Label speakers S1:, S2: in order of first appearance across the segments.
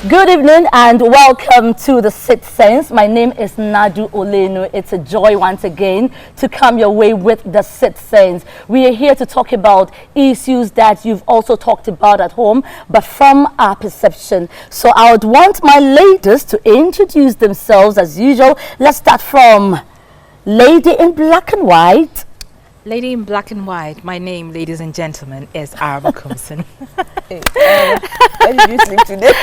S1: Good evening and welcome to the Sixth Sense. My name is Nadu Olenu. It's a joy once again to come your way with the Sixth Sense. We are here to talk about issues that you've also talked about at home, but from our perception. So I would want my ladies to introduce themselves as usual. Let's start from Lady in Black and White.
S2: Lady in Black and White, my name, ladies and gentlemen, is Araba Kumsin.
S3: Why did you sleep today?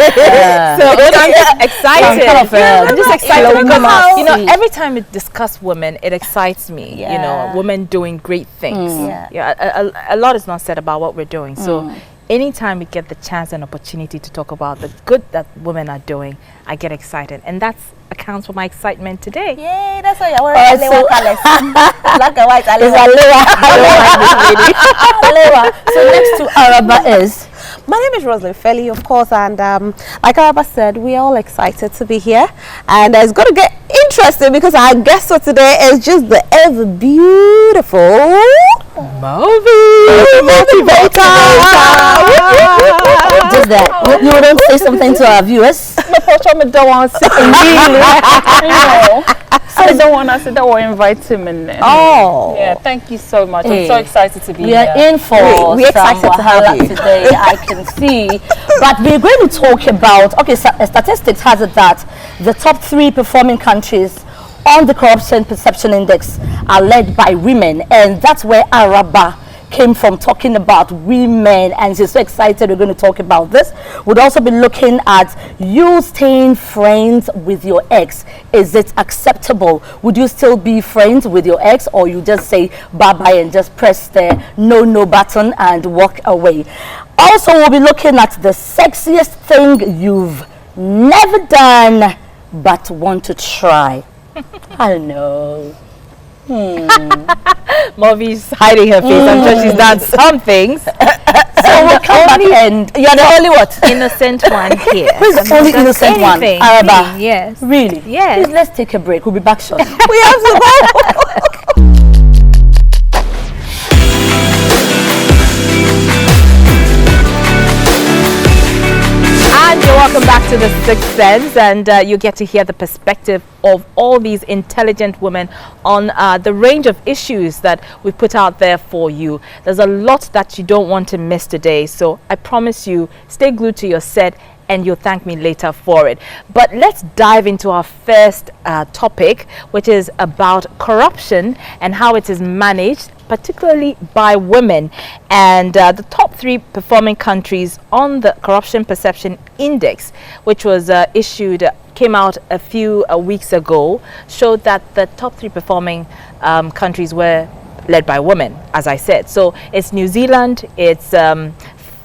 S2: So I'm excited. I'm just excited because, you know, every time we discuss women, it excites me. You know, women doing great things. A lot is not said about what we're doing. So anytime we get the chance and opportunity to talk about the good that women are doing, I get excited. And that accounts for my excitement today.
S3: Yay, that's why you're wearing black and white.
S1: So next to Araba is...
S3: My name is Roslyn Felly, of course, and like Araba said, we're all excited to be here. And it's going to get interesting because our guest for today is just the ever beautiful... Motivator!
S1: Just that. You wouldn't say something to our viewers?
S4: I don't want to I don't want to sit there or invite him in there.
S3: Oh.
S4: Yeah, thank you so much. I'm so excited to be
S1: we
S4: here.
S1: are in for
S3: we're excited to have you
S1: today, I can see. But we're going to talk about, okay, statistics has it that the top 3 performing countries on the Corruption Perception Index are led by women, and that's where Araba came from, talking about women, and she's so excited we're going to talk about this. We'd also be looking at you staying friends with your ex. Is it acceptable? Would you still be friends with your ex, or you just say bye-bye and just press the no button and walk away? Also, we'll be looking at the sexiest thing you've never done but want to try. I don't know.
S2: Movi's hiding her face. I'm sure she's done some things.
S1: So we'll come back and you're the only what?
S2: Innocent one here.
S1: Who's the only innocent one? Araba.
S2: Yes.
S1: Really?
S2: Yes.
S1: Please, let's take a break. We'll be back shortly.
S3: We have to go.
S2: And you're welcome back to the Sixth Sense, and you get to hear the perspective of all these intelligent women on the range of issues that we put out there for you. There's a lot that you don't want to miss today, so I promise you, stay glued to your set and you'll thank me later for it. But let's dive into our first topic, which is about corruption and how it is managed, particularly by women. And the top 3 performing countries on the Corruption Perception Index, which was came out a few weeks ago, showed that the top 3 performing countries were led by women, as I said. So it's New Zealand, it's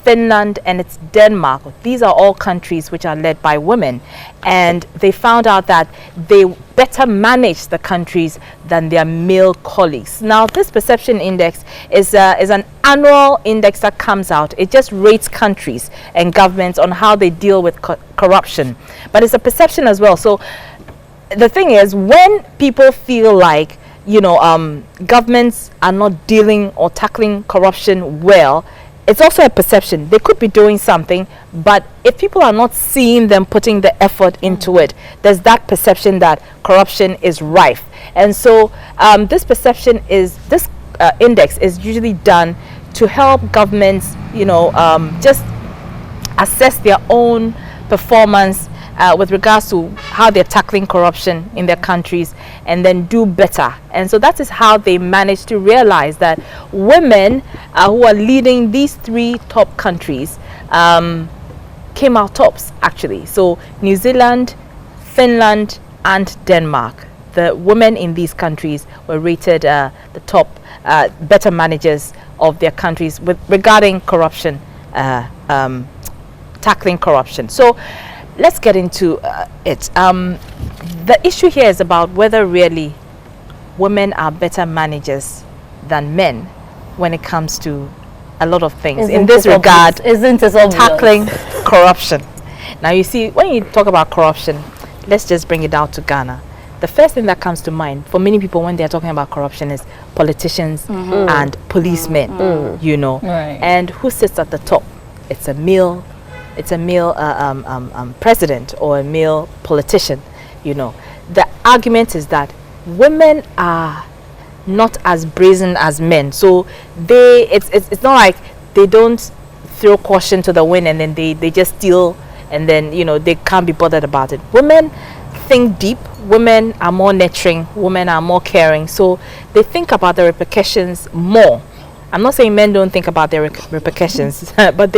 S2: Finland, and it's Denmark. These are all countries which are led by women, and they found out that they better manage the countries than their male colleagues. Now, this perception index is an annual index that comes out. It just rates countries and governments on how they deal with corruption, but it's a perception as well. So the thing is, when people feel like, you know, governments are not dealing or tackling corruption well, it's also a perception. They could be doing something, but if people are not seeing them putting the effort into it, there's that perception that corruption is rife. And so this perception is, this index is usually done to help governments, you know, just assess their own performance with regards to how they're tackling corruption in their countries, and then do better. And so that is how they managed to realize that women who are leading these 3 top countries came out tops, actually. So New Zealand, Finland, and Denmark. The women in these countries were rated the top better managers of their countries with regarding corruption, tackling corruption. So let's get into it. The issue here is about whether really women are better managers than men when it comes to a lot of things. In this regard,
S1: isn't it obvious?
S2: Tackling corruption. Now, you see, when you talk about corruption, let's just bring it down to Ghana. The first thing that comes to mind for many people when they're talking about corruption is politicians and policemen, you know.
S4: Right.
S2: And who sits at the top? It's a male it's a male president or a male politician, you know, the argument is that women are not as brazen as men. So it's not like they don't throw caution to the wind and then they just steal and then, you know, they can't be bothered about it. Women think deep. Women are more nurturing. Women are more caring. So they think about the repercussions more. I'm not saying men don't think about their repercussions, but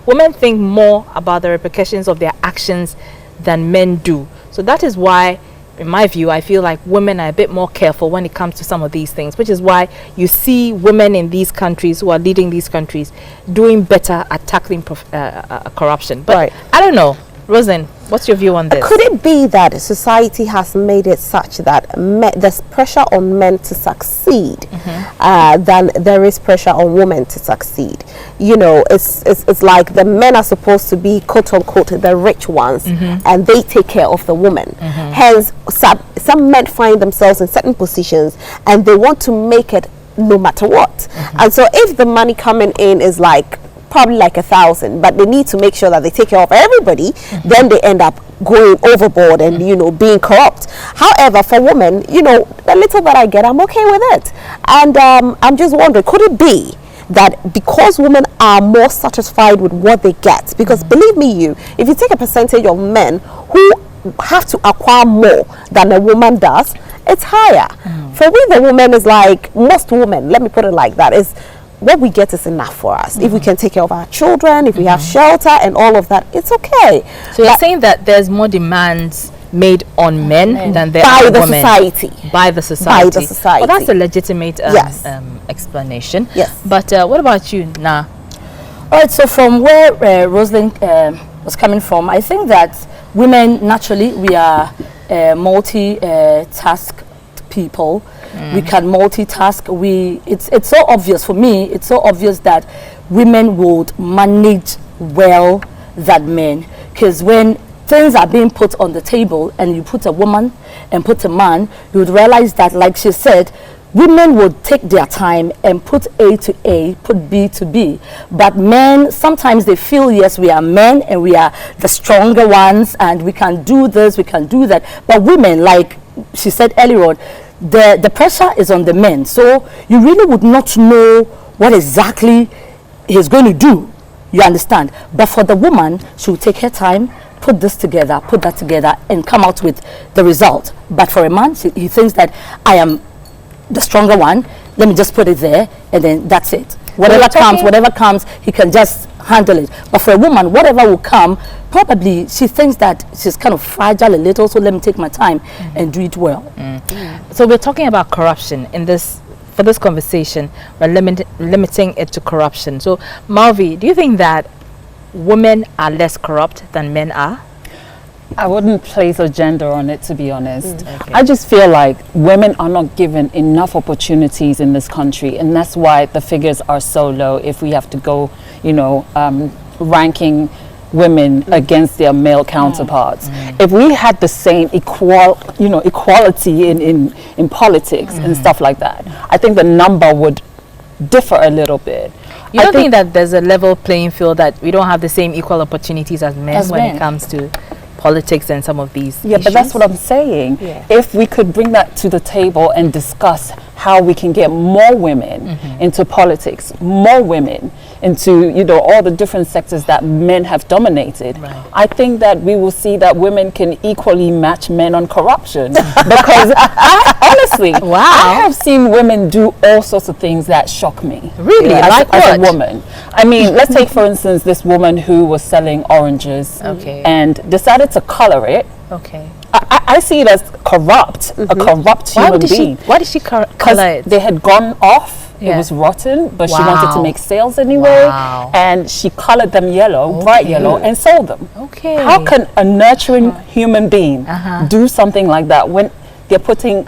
S2: women think more about the repercussions of their actions than men do. So that is why, in my view, I feel like women are a bit more careful when it comes to some of these things, which is why you see women in these countries who are leading these countries doing better at tackling corruption. But
S3: right.
S2: I don't know. Rosen, what's your view on this?
S3: Could it be that society has made it such that there's pressure on men to succeed than there is pressure on women to succeed? You know, it's like the men are supposed to be, quote unquote, the rich ones, and they take care of the women. Hence, some men find themselves in certain positions and they want to make it no matter what. And so if the money coming in is like probably like 1,000, but they need to make sure that they take care of everybody, then they end up going overboard and, you know, being corrupt. However, for women, you know, the little that I get, I'm okay with it. And I'm just wondering, could it be that because women are more satisfied with what they get, because believe me, if you take a percentage of men who have to acquire more than a woman does, it's higher. For we, the woman is like, most women, let me put it like that, is what we get is enough for us. If we can take care of our children, if we have shelter and all of that, it's okay.
S2: So you're saying that there's more demands made on men than there are
S3: by
S2: women. By the society.
S3: By the society.
S2: Well, that's a legitimate
S3: yes.
S2: Explanation.
S3: Yes.
S2: But what about you, Nah?
S1: All right, so from where Rosalind was coming from, I think that women, naturally, we are multi-task people. We can multitask. It's so obvious for me. It's so obvious that women would manage well than men, because when things are being put on the table and you put a woman and put a man, you would realize that, like she said, women would take their time and put A to A, put B to B. But men, sometimes they feel, yes, we are men and we are the stronger ones and we can do this, we can do that. But women, like she said earlier on, the pressure is on the men. So you really would not know what exactly he's going to do. You understand? But for the woman, she will take her time, put this together, put that together, and come out with the result. But for a man, he thinks that I am the stronger one, let me just put it there, and then that's it. Whatever comes, he can just handle it. But for a woman, whatever will come, probably she thinks that she's kind of fragile a little, so let me take my time and do it well.
S2: So we're talking about corruption in this. For this conversation, we're limiting it to corruption. So, Malvi, do you think that women are less corrupt than men are?
S4: I wouldn't place a gender on it, to be honest.
S2: Okay.
S4: I just feel like women are not given enough opportunities in this country, and that's why the figures are so low. If we have to go, you know, ranking women against their male counterparts. If we had the same equality in politics and stuff like that, I think the number would differ a little bit.
S2: You don't think that there's a level playing field, that we don't have the same equal opportunities as men when it comes to politics and some of these issues?
S4: But that's what I'm saying. If we could bring that to the table and discuss how we can get more women into politics, more women into, you know, all the different sectors that men have dominated, I think that we will see that women can equally match men on corruption. Because honestly, I have seen women do all sorts of things that shock me.
S2: Really?
S4: As a woman. I mean, let's take, for instance, this woman who was selling oranges and decided to color it. I see it as corrupt, a corrupt human being.
S2: Why did she color it?
S4: Because they had gone off. It was rotten, but she wanted to make sales anyway. And she colored them yellow, bright yellow, and sold them. How can a nurturing human being do something like that when they're putting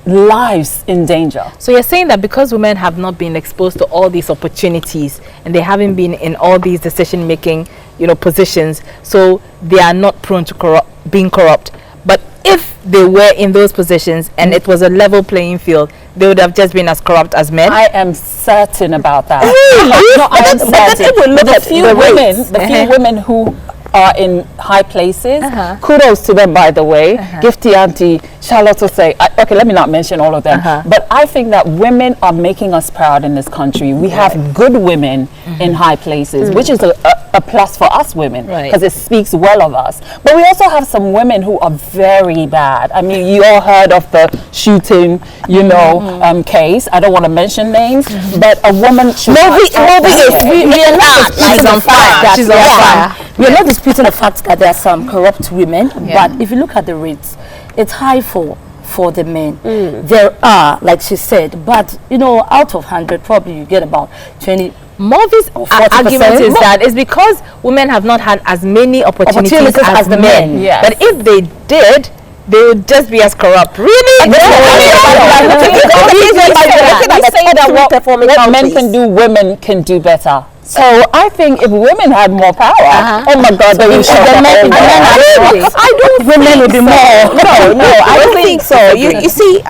S4: lives in danger?
S2: So you're saying that because women have not been exposed to all these opportunities and they haven't been in all these decision-making, you know, positions, so they are not prone to being corrupt. But if they were in those positions and it was a level playing field, they would have just been as corrupt as men?
S4: I am certain about that.
S3: No,
S4: I am
S3: but
S4: certain.
S3: if we look
S4: the
S3: at
S4: few
S3: the
S4: women,
S3: rates,
S4: the few women who are in high places, kudos to them, by the way. Gifty Auntie, Charlotte will say, okay, let me not mention all of them, but I think that women are making us proud in this country. We have good women in high places, which is a plus for us women, because it speaks well of us. But we also have some women who are very bad. I mean, you all heard of the shooting, you know, case. I don't want to mention names, but a woman should
S1: We are not disputing the fact that
S2: She's on fire.
S1: we are not disputing the fact that there are some corrupt women, but if you look at the rates, it's high for the men. There are, like she said, but you know, out of 100, probably you get about 20.
S2: Movies argument is that it's because women have not had as many opportunities as the men. But if they did, they would just be as corrupt. Really?
S4: We say that what men can do, women can do better. So I think if women had more power, oh my God, they would show the men.
S3: I don't
S1: women would be more.
S3: No, I don't think so. You see,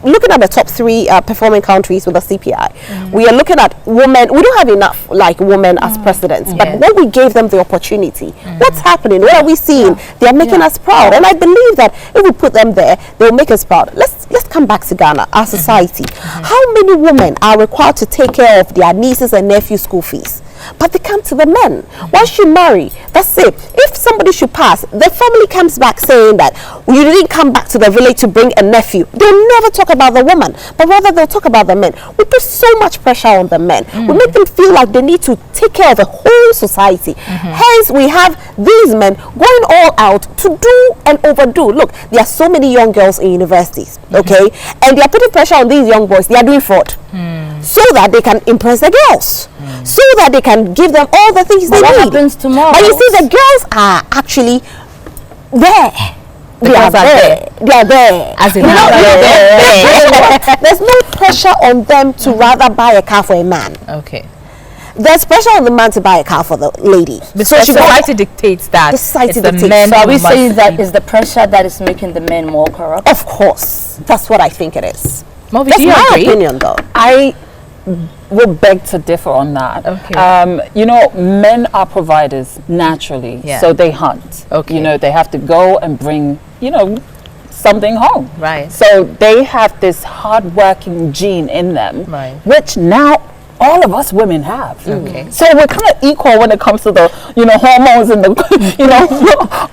S3: looking at the top 3 performing countries with the CPI, we are looking at women. We don't have enough like women as presidents, but when we gave them the opportunity, what's happening? What are we seeing? They are making us proud, and I believe that if we put them there, they will make us proud. Let's come back to Ghana, our society. How many women are required to take care of their nieces and nephews' school fees? But they come to the men. Once you marry, that's it. If somebody should pass, the family comes back saying that you didn't come back to the village to bring a nephew. They'll never talk about the woman, but rather they'll talk about the men. We put so much pressure on the men. We make them feel like they need to take care of the whole society. Hence, we have these men going all out to do and overdo. Look, there are so many young girls in universities, okay? And they are putting pressure on these young boys. They are doing fraud. So that they can impress the girls, so that they can give them all the things they need.
S1: What happens tomorrow?
S3: But you see, the girls are actually there. They are there. They are there.
S2: As in
S3: there's no pressure on them to rather buy a car for a man.
S2: Okay.
S3: There's pressure on the man to buy a car for the lady.
S2: So society dictates that.
S3: The society
S2: it's
S3: dictates.
S2: the men
S1: So are we
S2: who must
S1: saying that is the pressure that is making the men more corrupt?
S3: Of course, that's what I think it is.
S2: Movi,
S3: That's
S2: do you
S3: my
S2: agree?
S3: opinion, though.
S4: I will beg to differ on that.
S2: Okay.
S4: You know, men are providers naturally, so they hunt.
S2: Okay.
S4: You know, they have to go and bring, you know, something home.
S2: Right.
S4: So they have this hard-working gene in them, which now all of us women have.
S2: Okay.
S4: So we're kind of equal when it comes to the, you know, hormones and the, you know,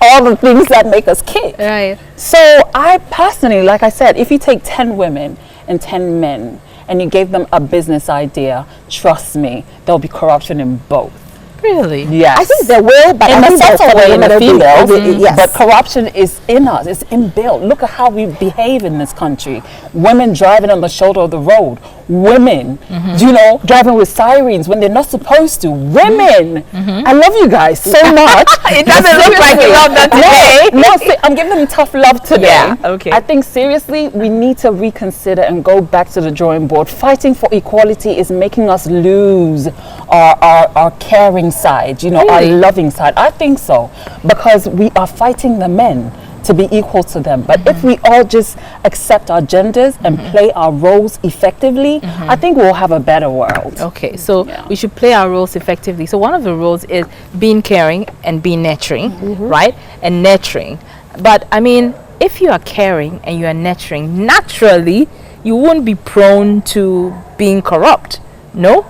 S4: all the things that make us kick.
S2: Right.
S4: So I personally, like I said, if you take 10 women and 10 men and you gave them a business idea, trust me, there'll be corruption in both.
S2: Really?
S4: Yes.
S3: I think there will, but
S4: in
S3: I
S4: the
S3: think
S4: subtle way in the females,
S3: yes.
S4: but corruption is in us, it's inbuilt. Look at how we behave in this country. Women driving on the shoulder of the road, women, you know, driving with sirens when they're not supposed to. Women, I love you guys so much.
S2: It doesn't look like you love them today.
S4: No, I'm giving them tough love today.
S2: Yeah, okay.
S4: I think seriously, we need to reconsider and go back to the drawing board. Fighting for equality is making us lose our caring side, you know, our loving side. I think so, because we are fighting the men to be equal to them. But if we all just accept our genders and play our roles effectively, I think we'll have a better world.
S2: Okay, so we should play our roles effectively. So one of the roles is being caring and being nurturing, right? And nurturing. But I mean, if you are caring and you are nurturing, naturally, you won't be prone to being corrupt. No?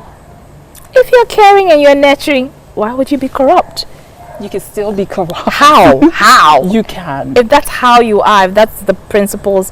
S2: If you're caring and you're nurturing, why would you be corrupt?
S4: You can still be corrupt.
S2: How? How?
S4: You can.
S2: If that's how you are, if that's the principles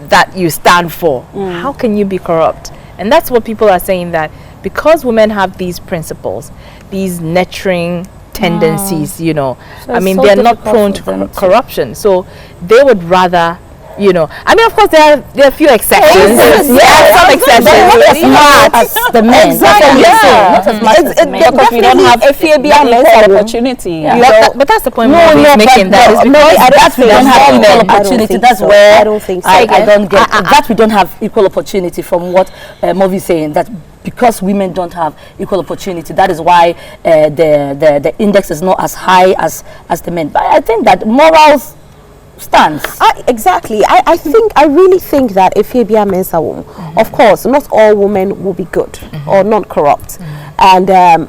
S2: that you stand for, how can you be corrupt? And that's what people are saying, that because women have these principles, these nurturing tendencies, you know,
S1: So
S2: I mean,
S1: so
S2: they're not
S1: difficult
S2: prone
S1: for
S2: to
S1: them to-
S2: corruption. So they would rather, you know, I mean, of course, there are a few exceptions. Some exceptions.
S1: Not as the men.
S4: Exactly.
S1: Not as much as the men.
S4: Because we don't have equal opportunity.
S1: Yeah.
S4: You know,
S2: But that's the point Movi is making. That is because
S1: we don't have
S3: women.
S1: equal
S3: I don't
S1: opportunity.
S3: think
S1: That's
S3: so.
S1: where
S3: I don't think so.
S1: I don't get that we don't have equal opportunity from what Movi is saying, that because women don't have equal opportunity, that is why the index is not as high as the men. But I think that morals stance.
S3: Exactly. I really think that if you be a mensa woman, of course, not all women will be good or not corrupt. And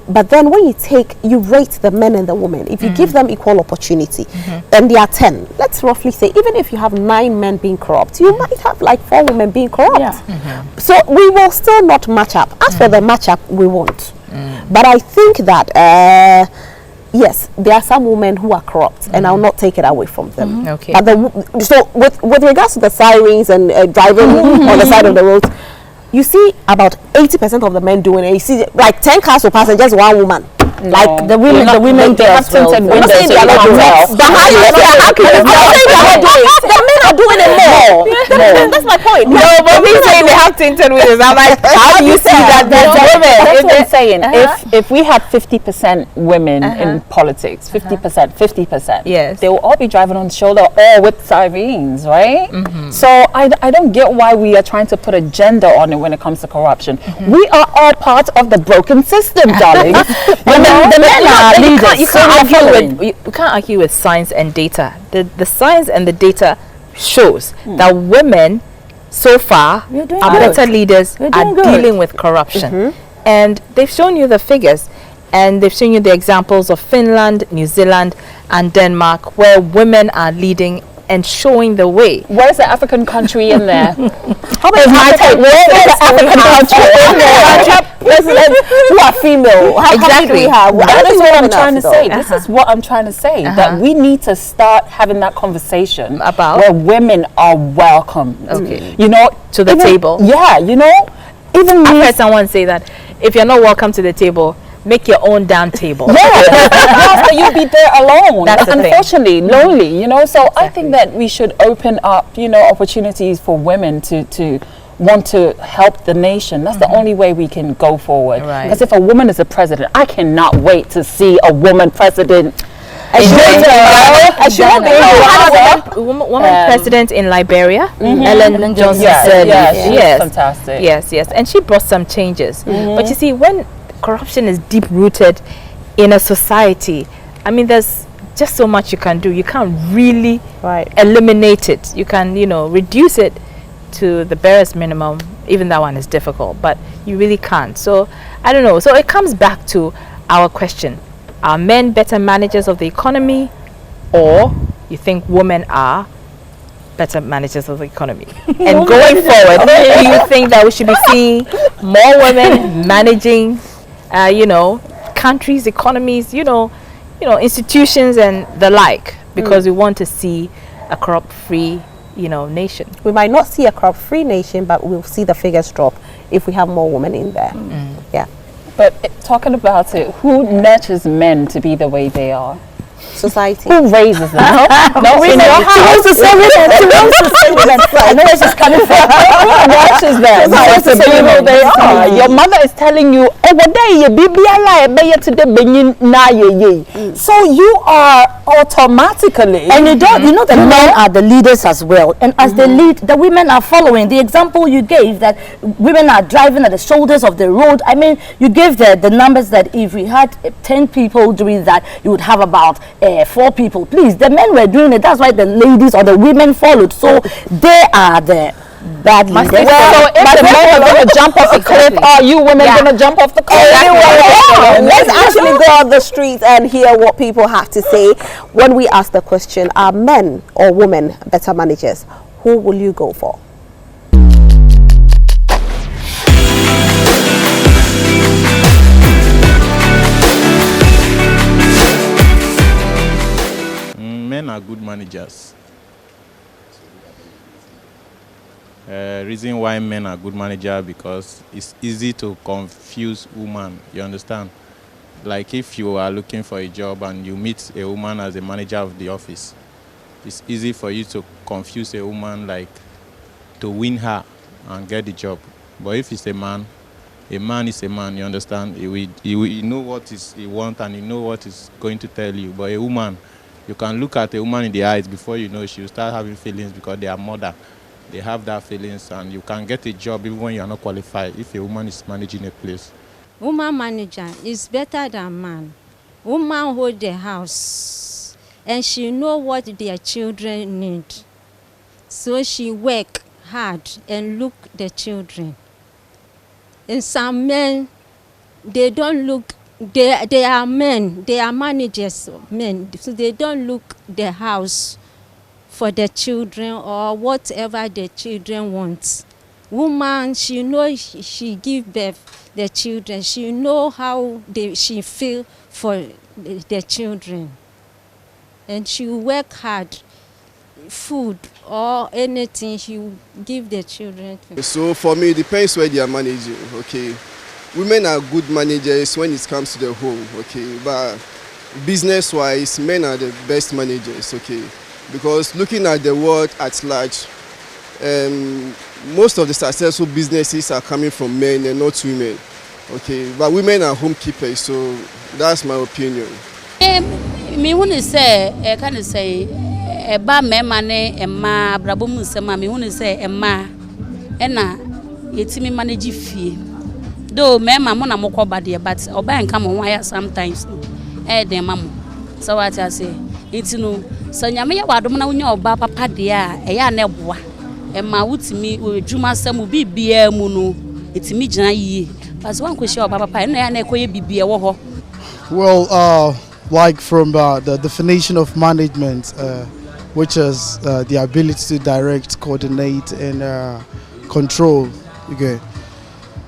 S3: but then when you rate the men and the women, if you give them equal opportunity, and they are 10, let's roughly say, even if you have 9 men being corrupt, you might have like 4 women being corrupt. So we will still not match up. As for the match up, we won't. But I think that yes, there are some women who are corrupt, and I'll not take it away from them.
S2: Okay.
S3: But so with regards to the sirens and driving on the side of the road, you see about 80% of the men doing it. You see like 10 cars will pass and just 1 woman.
S1: Like the women,
S4: they have tinted windows, so you can't tell.
S3: The men are doing it more. That's my point.
S2: No, but we say they have tinted windows. I'm like, how do you see that there's women?
S4: That's what I'm saying. If we had 50% women in politics, 50%,
S2: yes,
S4: they will all be driving on the shoulder or with sirens, right? So I don't get why we are trying to put a gender on it when it comes to corruption. We are all part of the broken system, darling.
S1: The men are leaders.
S2: You can't argue with science and data. The science and the data shows that women so far are better leaders at dealing with corruption. And they've shown you the figures, and they've shown you the examples of Finland, New Zealand, and Denmark, where women are leading and showing the way.
S4: Where's the African country in there?
S3: How many African country in there? Presidents who are female. How many do we have?
S4: That is what I'm trying to say. This is what I'm trying to say. That we need to start having that conversation
S2: about
S4: where women are welcome.
S2: Okay.
S4: You know,
S2: to the table.
S4: Yeah, you know, even
S2: I've heard someone say that if you're not welcome to the table, make your own damn table.
S4: Yeah, but you'll be there alone.
S2: That's the
S4: unfortunately lonely, you know. So I think that we should open up, you know, opportunities for women to want to help the nation. That's the only way we can go forward. Because if a woman is a president, I cannot wait to see a woman president.
S2: Woman president in Liberia, Ellen Johnson Sirleaf.
S4: Yes, fantastic.
S2: Yes, and she brought some changes. But you see, when corruption is deep rooted in a society, I mean, there's just so much you can do. You can't really eliminate it. You can, you know, reduce it to the barest minimum. Even that one is difficult, but you really can't. So I don't know. So it comes back to our question: are men better managers of the economy, or you think women are better managers of the economy? And going forward, do you think that we should be seeing more women managing you know, countries, economies, you know, institutions and the like, because we want to see a corrupt-free, you know, nation?
S3: We might not see a corrupt-free nation, but we'll see the figures drop if we have more women in there. Yeah.
S4: But talking about it, who nurtures men to be the way they are?
S3: Society.
S4: Who raises them?
S1: No, we know how to say women. I know where she's coming from.
S4: Who nurtures them to be who they are? Your mother is telling you, so you are automatically.
S1: And you know the men are the leaders as well. And as they lead, the women are following. The example you gave that women are driving at the shoulders of the road. I mean, you gave the numbers that if we had 10 people doing that, you would have about 4 people. Please, the men were doing it. That's why the ladies or the women followed. So they are the bad leaders.
S4: So if the men are going to jump off the cliff, are you women going to jump off the cliff?
S3: Let's actually go on the streets and hear what people have to say. When we ask the question, are men or women better managers? Who will you go for?
S5: Men are good managers. Reason why men are good managers, because it's easy to confuse women. You understand? Like if you are looking for a job and you meet a woman as a manager of the office, it's easy for you to confuse a woman, like to win her and get the job. But if it's a man is a man. You understand? He know what he wants and he know what he's going to tell you. But a woman, you can look at a woman in the eyes before you know she'll start having feelings, because they are mother. They have that feelings, and you can get a job even when you are not qualified if a woman is managing a place.
S6: Woman manager is better than man. Woman hold the house. and she know what their children need. So she work hard and look the children. And some men, they don't look, they are men, they are managers, men, so they don't look the house for the children or whatever the children want. Woman, she know she give birth the children, she know how she feel for the children. And she work hard, food or anything she give the children.
S7: So for me, it depends where they are managing, okay. Women are good managers when it comes to the home, okay. But business-wise, men are the best managers, okay. Because looking at the world at large, most of the successful businesses are coming from men and not women, okay. But women are home keepers, so that's my opinion.
S8: Me want to say, can you say, ba me mane emma brabo mu sema me want to say emma, ena yetimi manage fie. Though me ma mo na mo ko bade, but oba enka mo wire sometimes. Dem mamo. So what I say, it's no. So nyame ya wadom na wonya oba papa de a eya na eboa. Emma wutimi odwuma samu bibia mu no, etimi gina yie. But one question oba papa, ena ya na ekoye bibia wo ho.
S9: Well, like from the definition of management, which is the ability to direct, coordinate, and control. Okay,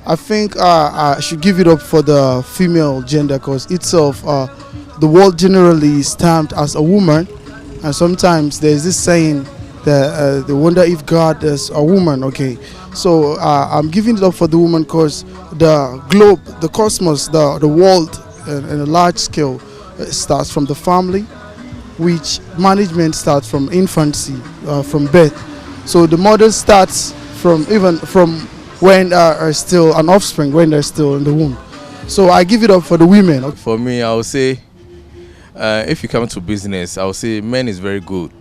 S9: I think I should give it up for the female gender, because itself, the world generally is stamped as a woman, and sometimes there's this saying that they wonder if God is a woman. Okay, so I'm giving it up for the woman because the globe, the cosmos, the world, in a large scale, starts from the family, which management starts from infancy, from birth. So the mother starts from when are still an offspring, when they're still in the womb. So I give it up for the women.
S10: For me, I would say, if you come to business, I would say men is very good.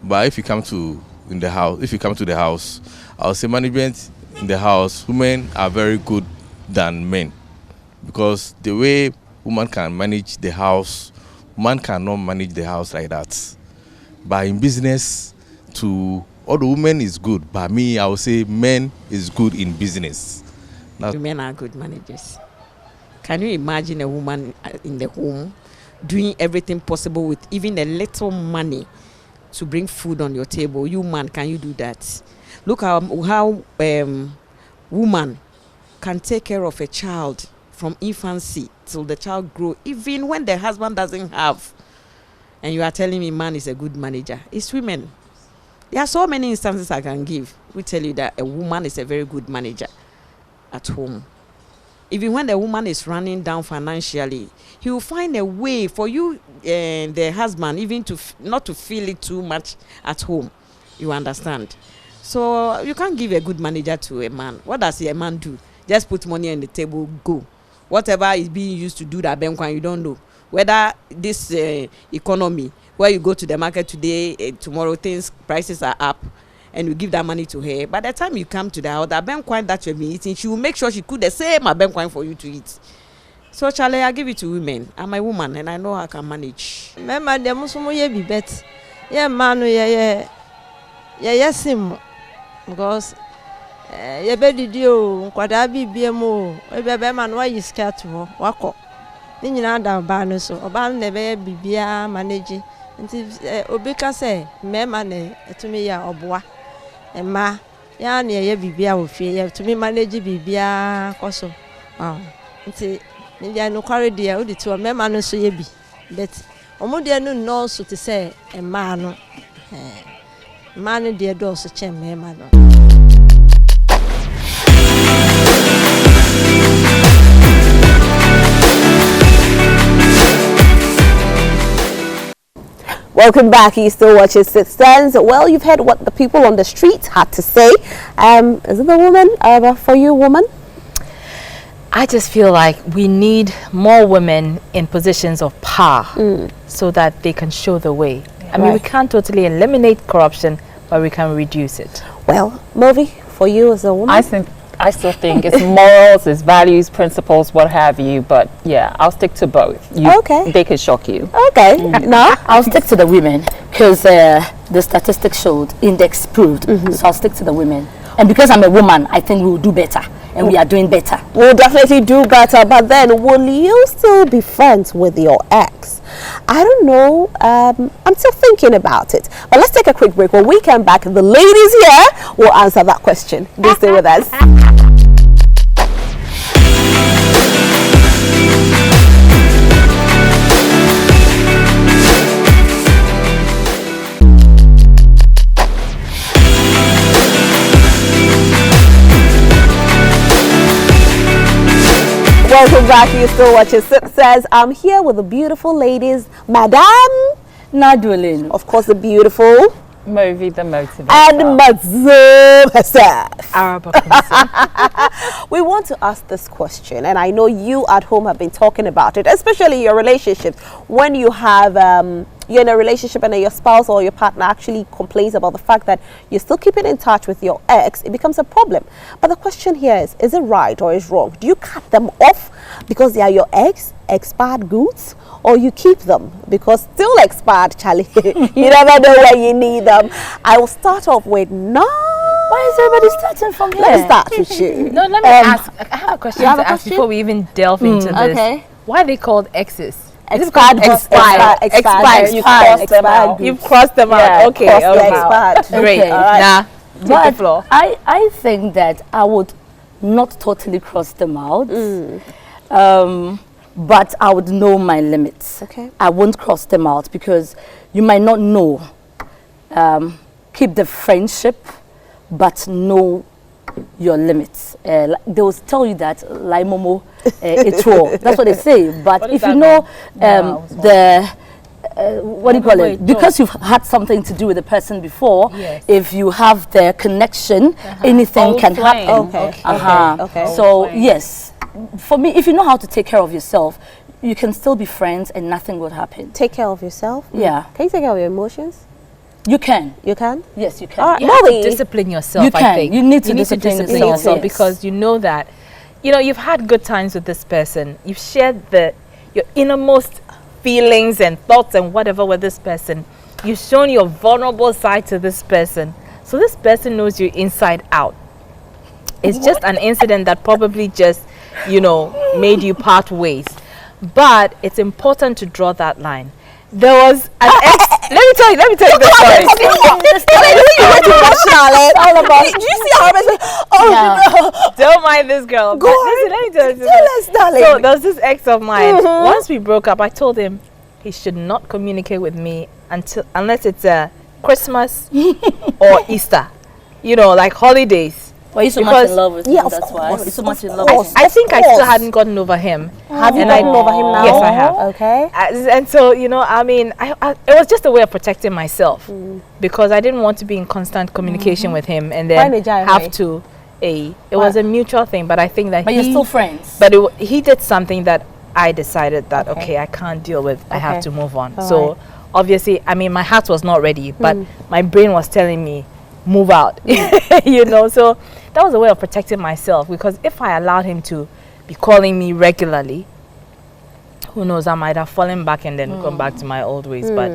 S10: But if you come to the house, I would say management in the house, women are very good than men, because the way woman can manage the house, man cannot manage the house like that. But in business, all the women is good. But me, I would say men is good in business.
S11: Men are good managers. Can you imagine a woman in the home doing everything possible with even a little money to bring food on your table? You man, can you do that? Look how woman can take care of a child from infancy till the child grow, even when the husband doesn't have. And you are telling me man is a good manager. It's women. There are so many instances I can give. We tell you that a woman is a very good manager at home. Even when the woman is running down financially, he will find a way for you and the husband even to not to feel it too much at home. You understand? So you can't give a good manager to a man. What does a man do? Just put money on the table, go. Whatever is being used to do that Benkwan, you don't know. Whether this economy, where you go to the market today, tomorrow prices are up, and you give that money to her. By the time you come to the house, that Benkwan that you've been eating, she will make sure she cook the same Benkwan for you to eat. So Charlie, I give it to women. I'm a woman and I know I can manage.
S12: Remember, the Muslim be bet. Yeah, man, yeah, sim. Because ye bedi dio nkwada bibie mo ebe man wa yiska to wako ni nyina da ba no so oba na be bibia manage nti obi ka say mema na etumi ya oboa ema ya na ye bibia wo fie ye etumi manage bibia koso nti ni dia no kware dia odi to mema no so ye bi but omo dia no no so te say ema no man dia do so che mema no.
S3: Welcome back. You still watching Sixth Sense. Well, you've heard what the people on the street had to say. Is it the woman? For you, woman?
S2: I just feel like we need more women in positions of power so that they can show the way. I mean, we can't totally eliminate corruption, but we can reduce it.
S3: Well, Movi, for you as a woman?
S4: I think I still think it's morals, it's values, principles, what have you. But yeah, I'll stick to both.
S3: Okay.
S4: They could shock you.
S3: Okay. No?
S1: I'll stick to the women because the statistics showed, index proved. So I'll stick to the women. And because I'm a woman, I think we will do better. And we are doing better.
S3: We'll definitely do better. But then, will you still be friends with your ex? I don't know. I'm still thinking about it. But let's take a quick break. When we come back, the ladies here will answer that question. Do stay with us. Welcome back. You still watching Success. I'm here with the beautiful ladies, Madame
S1: Nadwilin.
S3: Of course, the beautiful
S4: Movi the motivator.
S3: and Mazum herself.
S2: Arab.
S3: We want to ask this question, and I know you at home have been talking about it, especially your relationships. When you have you're in a relationship and your spouse or your partner actually complains about the fact that you're still keeping in touch with your ex, it becomes a problem. But the question here is it right or is wrong? Do you cut them off because they are your expired goods, or you keep them because still expired, Charlie? You never know when you need them. I will start off with no.
S1: Why is everybody starting from here?
S3: Let me start with you.
S2: No, let me ask. I have a question to ask before we even delve into this.
S1: Okay.
S2: Why are they called exes?
S3: Expired.
S2: You crossed them out. You've crossed them out. Okay.
S3: Expired.
S2: Great.
S1: Okay.
S2: Nah. Take
S1: But
S2: the floor.
S1: I think that I would not totally cross them out. But I would know my limits.
S3: Okay.
S1: I won't cross them out because you might not know. Keep the friendship, but know your limits. They will tell you that, like Momo, it's raw. That's what they say. But if you know what do you call it? Because you've had something to do with the person before, if you have the connection, anything can happen.
S3: Okay.
S1: So yes, for me, if you know how to take care of yourself, you can still be friends and nothing will happen.
S3: Take care of yourself?
S1: Yeah.
S3: Can you take care of your emotions?
S1: You can.
S3: You can?
S1: Yes, you can.
S2: You have to discipline yourself,
S1: You
S2: I
S1: can.
S2: think.
S1: You need to discipline
S2: yourself
S1: yourself.
S2: because you know that, you know, you've had good times with this person. You've shared your innermost feelings and thoughts and whatever with this person. You've shown your vulnerable side to this person. So this person knows you inside out. It's just an incident that probably just, you know, made you part ways. But it's important to draw that line. There was an ex. Let me tell you the story.
S3: Do you see how I'm
S2: Don't mind this girl.
S3: Go on.
S2: Listen, let me tell you.
S3: Tell us, darling.
S2: So there was this ex of mine. Once we broke up, I told him he should not communicate with me unless it's Christmas or Easter. You know, like holidays.
S1: Well, you're so much in love with him, that's why. You're so much in love with him.
S2: I think I still hadn't gotten over him.
S3: Have you gotten over him now?
S2: Yes, I have.
S3: Okay.
S2: And so, you know, I mean, it was just a way of protecting myself because I didn't want to be in constant communication with him and then have to. It was a mutual thing, but I think that
S1: But you're still friends.
S2: But he did something that I decided that, okay, I can't deal with. I have to move on. So, obviously, I mean, my heart was not ready, but my brain was telling me, move out. You know, so that was a way of protecting myself because if I allowed him to be calling me regularly, who knows, I might have fallen back and then gone back to my old ways, but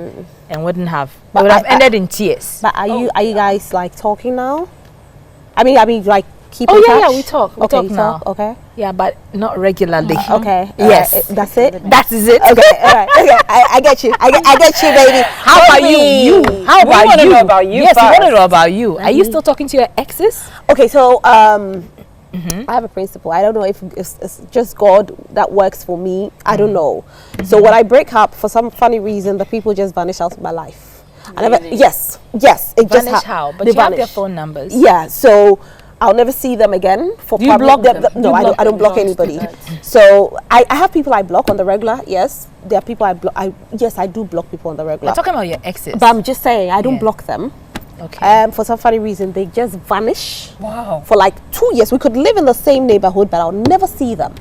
S2: and wouldn't have. It would have ended in tears.
S3: But are you guys like talking now? I mean like keep in touch?
S2: Yeah, we talk. We talk now.
S3: Okay.
S2: Yeah, but not regularly.
S3: Okay.
S2: Yes.
S3: That's it.
S2: That is it.
S3: Okay. All right. Okay. I get you. I get you, baby.
S2: How about you? How about you?
S4: We want to know about you.
S2: Yes, we
S4: first.
S2: want to know about you. Are you still talking to your exes?
S3: Okay, so I have a principle. I don't know if it's just God that works for me. I don't know. So when I break up for some funny reason, the people just vanish out of my life. I never. Yes. It
S2: Vanish
S3: just
S2: how? But
S3: they
S2: you have their
S3: vanish.
S2: phone numbers.
S3: Yeah. So I'll never see them again. For
S1: Do you block them?
S3: No, I don't block anybody. So I have people I block on the regular. Yes, there are people I block. Yes, I do block people on the regular.
S2: We're talking about your exes.
S3: But I'm just saying I don't block them.
S2: Okay.
S3: For some funny reason, they just vanish.
S4: Wow.
S3: For like 2 years. We could live in the same neighborhood, but I'll never see them.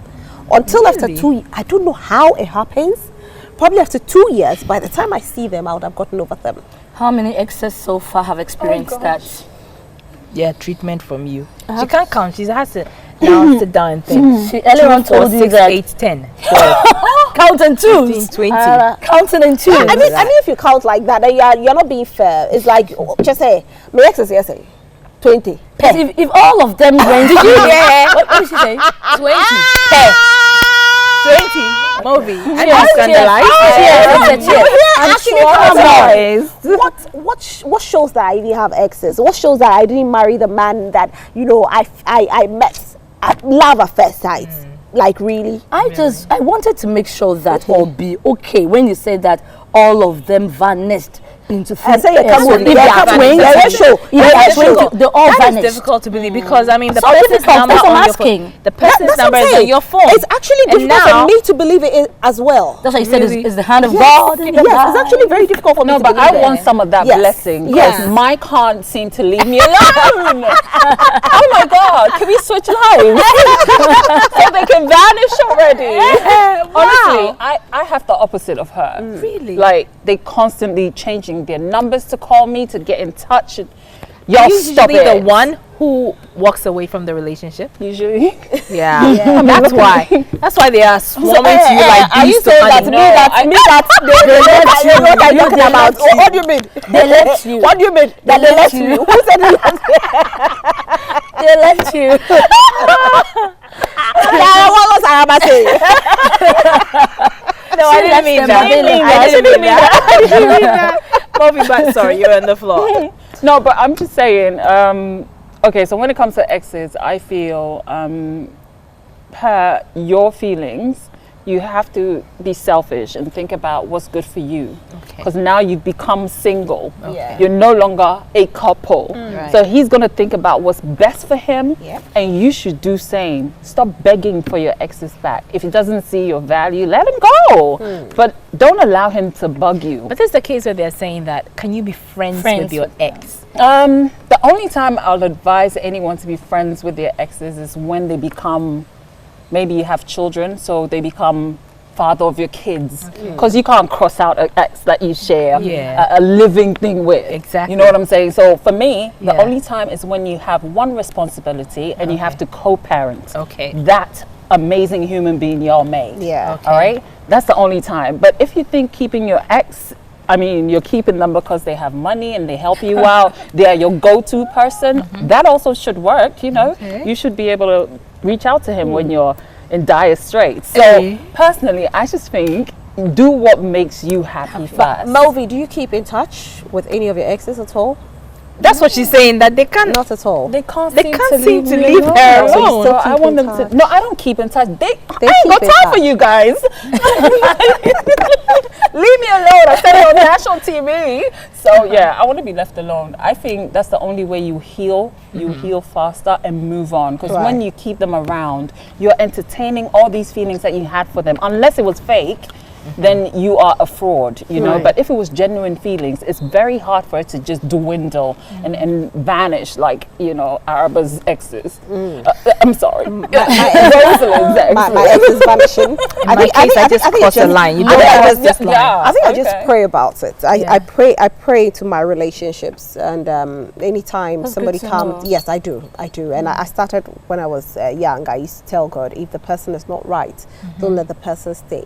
S3: Until after 2 years. I don't know how it happens. Probably after 2 years, by the time I see them, I would have gotten over them.
S1: How many exes so far have experienced that?
S2: treatment from you. She can't count. She has to now sit down and think.
S1: She earlier on told you
S2: 6,
S1: that
S2: 8, 10, 12,
S1: counting
S2: 15,
S1: twos,
S2: 20.
S1: counting in twos.
S3: I mean, if you count like that, then you're not being fair. It's like, just say, my ex is yes, 20.
S1: Yes, if all of them range,
S2: Did you hear?
S1: what did she say?
S2: 20. 20. Movie. And
S1: Yes,
S3: What shows that I didn't have exes? What shows that I didn't marry the man that I met at love at first sight? Like really?
S1: I wanted to make sure that all be okay when you said that all of them vanished into
S3: I say you come with
S1: if they are 20, they all
S2: That is
S1: vanished.
S2: difficult to believe because I mean the
S1: So
S2: person's
S1: difficult,
S2: number
S1: that's what
S2: on
S1: I'm
S2: your phone.
S1: asking.
S2: The person's
S3: That's what
S2: number
S3: I'm
S2: is on
S3: saying.
S2: your phone.
S3: It's actually
S2: And
S3: difficult
S2: now-
S3: for me to believe it as well.
S1: That's why you said
S2: Really?
S1: it's the hand of
S3: Yes,
S1: God.
S3: yes, it's actually very difficult for me
S4: No,
S3: to
S4: but
S3: believe
S4: I
S3: it.
S4: want some of that
S3: Yes.
S4: blessing.
S3: Yes.
S4: Yes. Mine can't seem to leave me alone. Oh my God, can we switch lives? So they can vanish already. Honestly, I have the opposite of her.
S2: Really?
S4: Like, they constantly changing their numbers to call me, to get in touch. Y'all stop
S2: usually
S4: it.
S2: the one who walks away from the relationship.
S4: Usually.
S2: Yeah. That's why. That's why they are swarming to you like
S3: are you
S2: bees to
S3: saying that
S2: honey.
S3: to me that they left you? What are you talking about? What do you mean?
S1: They left you.
S3: What do you mean? That they left you? Who said they left you?
S1: They left you.
S3: What was I saying?
S2: No, I didn't mean that. I didn't mean that. Bobby, but sorry, you're on the floor.
S4: No, but I'm just saying, okay, so when it comes to exes, I feel per your feelings, you have to be selfish and think about what's good for you. Because now you've become single.
S3: Okay.
S4: You're no longer a couple.
S2: Right.
S4: So he's going to think about what's best for him.
S3: Yep.
S4: And you should do same. Stop begging for your exes back. If he doesn't see your value, let him go. But don't allow him to bug you.
S2: But this is the case where they're saying that can you be friends with your ex?
S4: The only time I'll advise anyone to be friends with their exes is when they become, maybe you have children, so they become father of your kids. Because you can't cross out an ex that you share a living thing with.
S2: Exactly.
S4: You know what I'm saying? So for me, the
S2: Yeah.
S4: only time is when you have one responsibility and you have to co-parent.
S2: Okay.
S4: That amazing human being y'all made.
S3: Yeah.
S2: Okay.
S4: All right? That's the only time. But if you think keeping your ex, I mean, you're keeping them because they have money and they help you out, they are your go-to person, that also should work, you know?
S2: Okay.
S4: You should be able to reach out to him when you're in dire straits. So
S2: Hey.
S4: personally, I just think do what makes you happy first.
S3: Movi, do you keep in touch with any of your exes at all?
S2: That's what she's saying, that they can't.
S3: Not at all.
S4: They can't
S2: They
S4: seem
S2: can't
S4: to
S2: seem
S4: leave
S2: to
S4: me
S2: leave her
S3: So you
S2: alone.
S3: still
S4: So I
S3: keep
S4: want
S3: in
S4: them
S3: touch?
S4: to. No, I don't keep in touch. I ain't
S3: keep
S4: got
S3: in
S4: time
S3: touch.
S4: for you guys. Leave me alone. I said it on national TV. So yeah, I want to be left alone. I think that's the only way you heal. You heal faster and move on. Because when
S3: Right.
S4: you keep them around, you're entertaining all these feelings that you had for them. Unless it was fake, then you are a fraud, you know.
S3: Right.
S4: But if it was genuine feelings, it's very hard for it to just dwindle and vanish like, you know, Araba's exes. I'm sorry. Rosalind's exes.
S3: My ex is vanishing.
S2: In my case, I just cross the line. You don't cross this line.
S3: I think I just pray about it. I pray to my relationships, and anytime somebody comes, yes, I do, and I started when I was young. I used to tell God, if the person is not right, don't let the person stay,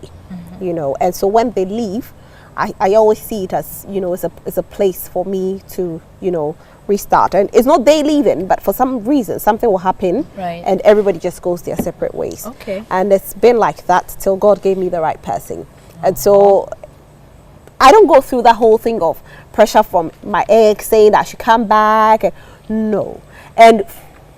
S3: you know. And so when they leave, I always see it as, you know, it's a place for me to, you know, restart. And it's not they leaving, but for some reason something will happen,
S2: Right.
S3: and everybody just goes their separate ways.
S2: Okay.
S3: And it's been like that till God gave me the right person. And so I don't go through that whole thing of pressure from my ex saying that I should come back. No. And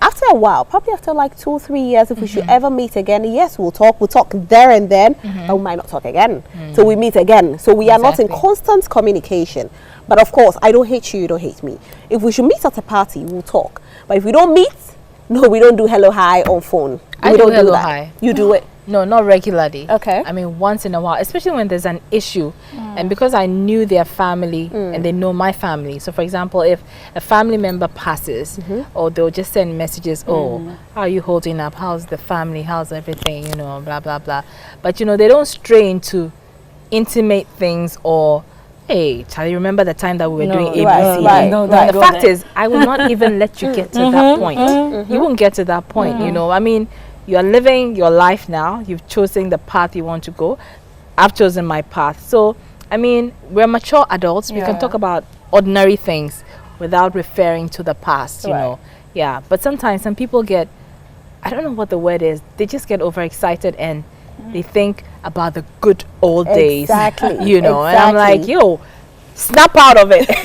S3: after a while, probably after like 2 or 3 years, if we should ever meet again, yes, we'll talk there and then, but we might not talk again. So we meet again. So we are not in
S2: Exactly.
S3: constant communication. But of course, I don't hate you, you don't hate me. If we should meet at a party, we'll talk. But if we don't meet, no, we don't do hello, hi on phone.
S2: I
S3: we
S2: do
S3: don't
S2: hello,
S3: do that.
S2: hi.
S3: You do it.
S2: No, not regularly.
S3: Okay.
S2: I mean, once in a while, especially when there's an issue. And because I knew their family and they know my family. So, for example, if a family member passes, or they'll just send messages, oh, how are you holding up? How's the family? How's everything? You know, blah, blah, blah. But, you know, they don't stray into intimate things or hey, Charlie, remember the time that we were doing ABC?
S1: The
S2: fact is, I will not even let you get to that point. You won't get to that point, you know. I mean, you are living your life now. You've chosen the path you want to go. I've chosen my path. So, I mean, we're mature adults. We can talk about ordinary things without referring to the past, you know. Yeah, but sometimes some people get, I don't know what the word is, they just get overexcited and they think about the good old days.
S3: Exactly.
S2: You know, and I'm like, yo, snap out of it.
S1: You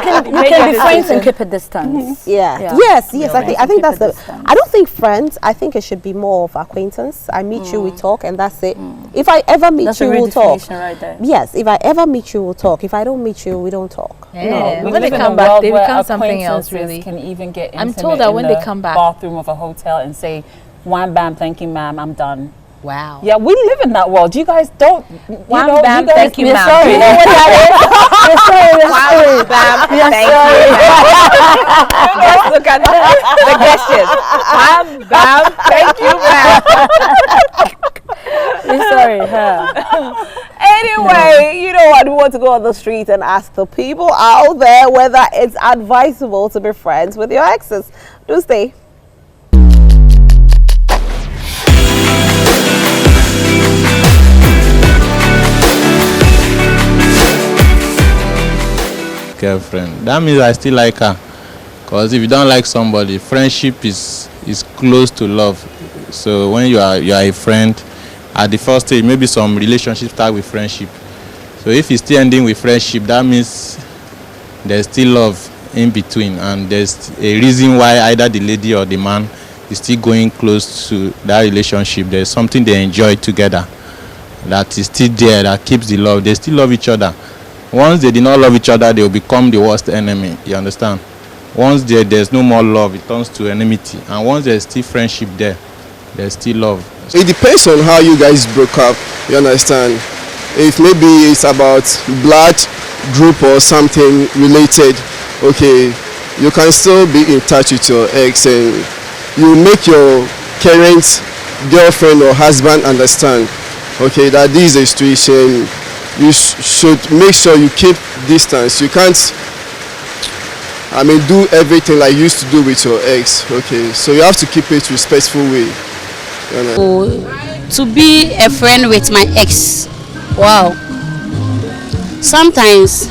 S1: can be friends and keep a distance.
S3: Yes, I think that's I don't think friends, I think it should be more of acquaintance. I meet you, we talk, and that's it. If I ever meet you, we'll talk.
S1: Right there.
S3: Yes, if I ever meet you, we'll talk. If I don't meet you, we don't talk.
S2: Yeah.
S4: We
S2: When they
S4: live in
S2: come
S4: a
S2: back,
S4: world
S2: they
S4: where
S2: become something else, really.
S4: Can even get
S2: I'm
S4: intimate
S2: told that
S4: in
S2: when
S4: the
S2: they come back,
S4: bathroom of a hotel and say, "One bam, thank you, ma'am, I'm done."
S2: wow.
S4: Yeah, we live in that world. You guys don't.
S2: One
S4: you
S2: bam,
S4: guys,
S2: thank you, ma'am.
S1: Sorry.
S2: You know what that is? One bam, thank you, ma'am. Just look at the gestures. One bam, thank you, ma'am.
S1: Sorry.
S3: Anyway, you know what? We want to go on the street and ask the people out there whether it's advisable to be friends with your exes. Do stay.
S5: Girlfriend. That means I still like her. Because if you don't like somebody, friendship is close to love. So when you are a friend, at the first stage, maybe some relationships start with friendship. So if it's still ending with friendship, that means there's still love in between, and there's a reason why either the lady or the man is still going close to that relationship. There's something they enjoy together that is still there, that keeps the love. They still love each other. Once they did not love each other, they will become the worst enemy. You understand? Once there's no more love, it turns to enmity. And once there's still friendship there's still love.
S7: It depends on how you guys broke up, you understand? If maybe it's about blood group or something related, okay, you can still be in touch with your ex and you make your current girlfriend or husband understand, okay, that this is a situation. You should make sure you keep distance. You can't, do everything like you used to do with your ex, okay? So you have to keep it respectful way.
S8: To be a friend with my ex, wow. Sometimes,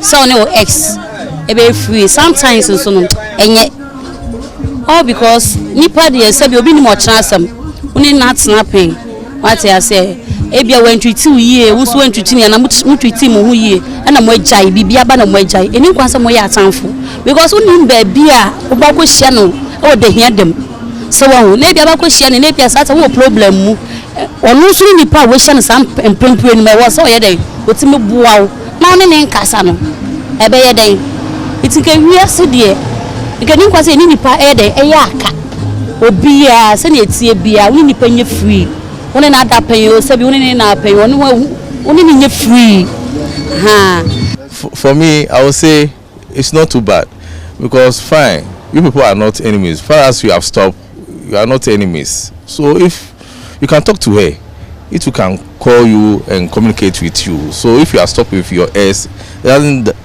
S8: someone ex, be free. Sometimes, all because nipa de say be obi ni mo chanasem, uni not snapping. What I say? Ebia when treat you ye, who so treat me and treat him who ye, and I'm way jai, be abana way jai, and you want some way at for. Because when baby, Obako Shano, or they hear them. So, maybe Abako Shan and Napia Sata, no problem. Or no sooner the power wish and some and print when I was so a day, what's in the wow, morning in Casano. A bay a day. It's a real city. You can inquire any pa a day, a yaka. Or be a send it, see a beer, we need penny free. Only not that pay you, so only in our pay, only free.
S10: For me, I would say it's not too bad because fine, you people are not enemies. Far as you have stopped, you are not enemies. So if you can talk to her, it can call you and communicate with you. So if you are stopped with your ex,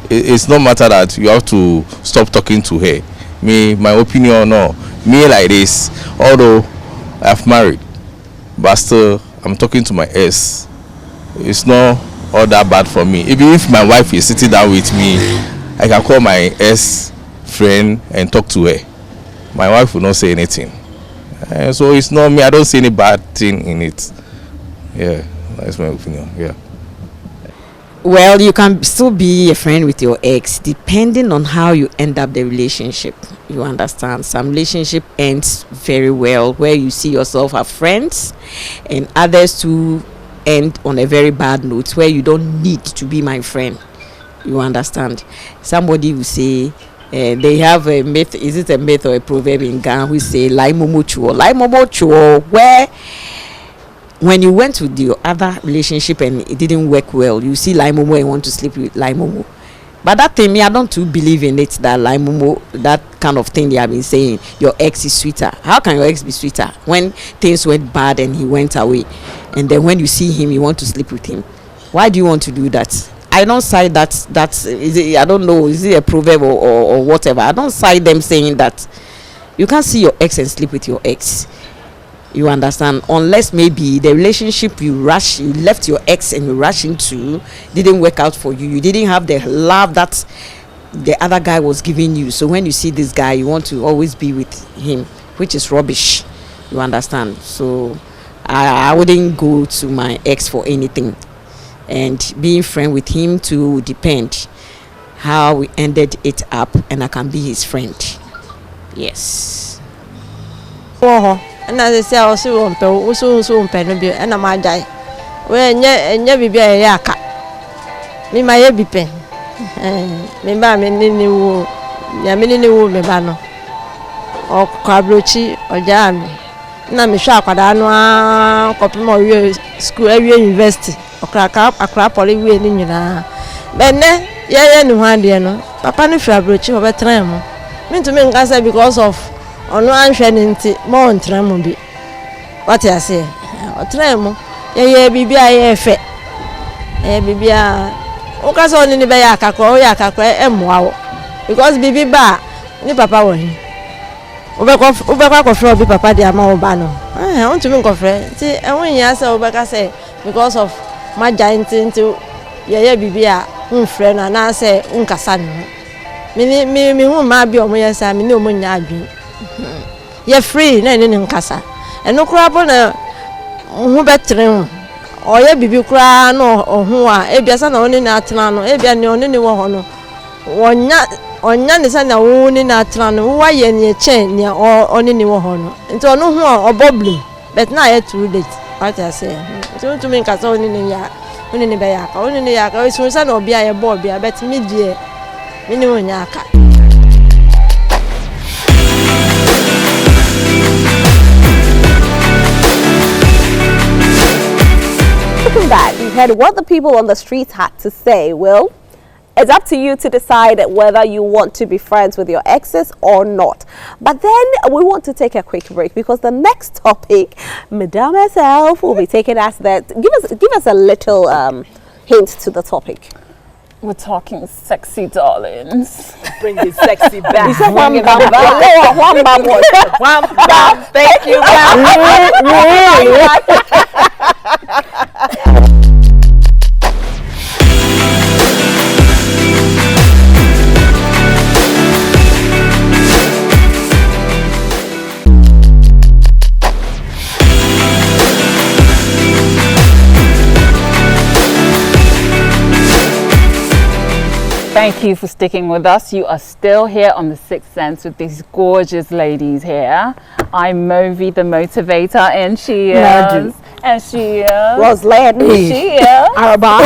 S10: it's not matter that you have to stop talking to her. Me, my opinion, no. Me like this, although I've married. But still, I'm talking to my ex. It's not all that bad for me. Even if my wife is sitting down with me, I can call my ex friend and talk to her. My wife will not say anything. So it's not me. I don't see any bad thing in it. Yeah, that's my opinion. Yeah.
S11: Well, you can still be a friend with your ex depending on how you end up the relationship. You understand? Some relationship ends very well where you see yourself as friends, and others to end on a very bad note where you don't need to be my friend. You understand? Somebody will say, they have a myth, is it a myth or a proverb in Ghana who say, Lai momo chuo, where when you went to the other relationship and it didn't work well, you see Lai momo and want to sleep with Lai momo. But that thing, me, I don't too believe in it, that Lai momo, that kind of thing they have been saying, your ex is sweeter. How can your ex be sweeter when things went bad and he went away? and then when you see him, you want to sleep with him. Why do you want to do that? I don't side that. I don't know. Is it a proverb or whatever? I don't side them saying that you can't see your ex and sleep with your ex. You understand? Unless maybe the relationship you left your ex and you rush into didn't work out for you. You didn't have the love that the other guy was giving you. So when you see this guy, you want to always be with him, which is rubbish. You understand? So I wouldn't go to my ex for anything. And being friend with him to depend how we ended it up, and I can be his friend. Yes.
S12: And as I say, I also won't pay, also won't pay no bill, and I might die. When you be a yaka, me my be pen. Me ba me ni wo, ya me ni wo me ba no. O kwabrochi o jam. Na me sha kwada no a kopimo we school we university. Akra poly we ni nyina. Benne ye ni hwan de no. Papa no hwa abrochi obetran mo. Me to me nka say because of ono anhwe ni nti mo ntran mo bi. What you say? Otran mo ye bibia ye fe. Bibia o ka so ni be ya akakọ emoa wo. Because bibi ba ni papa wo hi. Obekwa ko fro bi papa de ama wo ba no. On to me ko fre. Ti enwe ya say obeka say because of my giant into ye bibia unfre na na say unkasa no. Me hu ma bi omo yesa me ni omo nya adwi. Ye free na ni nkasa. Eno kura bo na hu betre hu. Oye bibi kura no ohu a ebiasa na oni na atena no ebia ne oni ni wo ho no. Onya ne sa na wo ni na atena no wa ye ne eche ne oni ni wo ho no. Nti onu hu oboblu but na ye too late. What I say? So to me nkasa oni ni ya. Oni ni be ya ka. Oni ni ya ka. So sa na obi aye bo obi a but me die. Me ni onya aka.
S3: Looking back, you heard what the people on the streets had to say. Well, it's up to you to decide whether you want to be friends with your exes or not. But then we want to take a quick break because the next topic, Madame herself will be taking us there. Give us a little hint to the topic.
S4: We're talking sexy darlings.
S2: Bring the sexy back.
S3: You said one bam.
S2: Thank you,
S4: Thank you for sticking with us. You are still here on The Sixth Sense with these gorgeous ladies here. I'm Movi, the motivator, and she is. And she is.
S3: Rosalind.
S4: She is.
S3: Araba.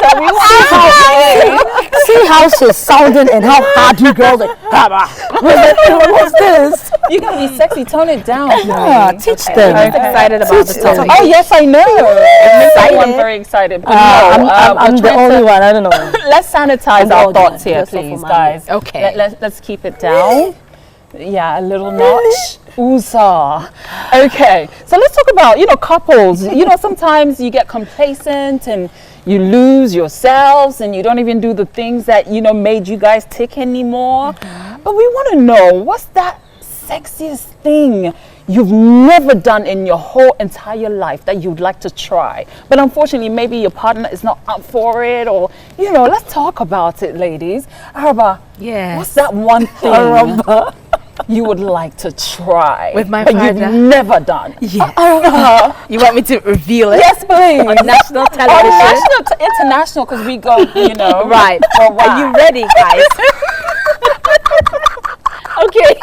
S4: So we
S1: See how she's sounding and how hard you girls are. What's this?
S4: You gotta be sexy. Tone it down.
S1: Yeah, teach them.
S2: I'm excited about the topic.
S4: Oh yes, I know. It makes everyone very excited. But
S1: I'm the only one. I don't know.
S4: Let's sanitize our thoughts here, please, guys.
S2: Okay.
S4: Let's keep it down. Yeah, a little notch. Ooza. Okay, so let's talk about, couples. Sometimes you get complacent and you lose yourselves and you don't even do the things that, made you guys tick anymore. But we want to know, what's that sexiest thing you've never done in your whole entire life that you'd like to try? But unfortunately, maybe your partner is not up for it, or, let's talk about it, ladies. Araba,
S2: yes.
S4: What's that one thing you would like to try
S2: with my
S4: but
S2: partner?
S4: You've never done?
S2: Yes. You want me to reveal it?
S4: Yes, please.
S2: On national television?
S4: International, because we go,
S2: Right. Are you ready, guys? Okay.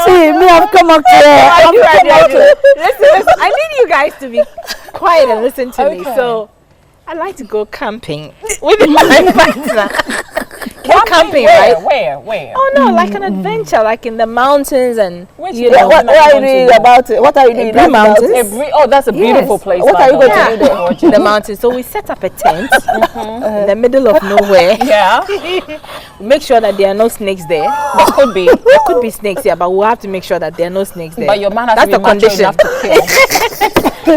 S1: See, me, I've come up to
S2: Listen, I need you guys to be quiet and listen to me. So, I like to go camping with my partner. camping,
S4: Where?
S2: right?
S4: Where?
S2: Oh no, like an adventure, like in the mountains and you
S3: Yeah,
S2: know.
S3: what are you doing about it? What are you doing
S2: Blue Mountains?
S4: Oh, that's a beautiful
S3: Yes.
S4: place.
S3: What
S4: by
S3: are you
S4: the
S3: going
S4: way.
S3: to do there?
S2: in the mountains. So we set up a tent in the middle of nowhere.
S4: Yeah,
S2: Make sure that there are no snakes there.
S4: there could be.
S2: There could be snakes here, but we'll have to make sure that there are no snakes there.
S4: But your man has
S2: That's
S4: to be
S2: the
S4: macho
S2: condition.
S4: enough to kill.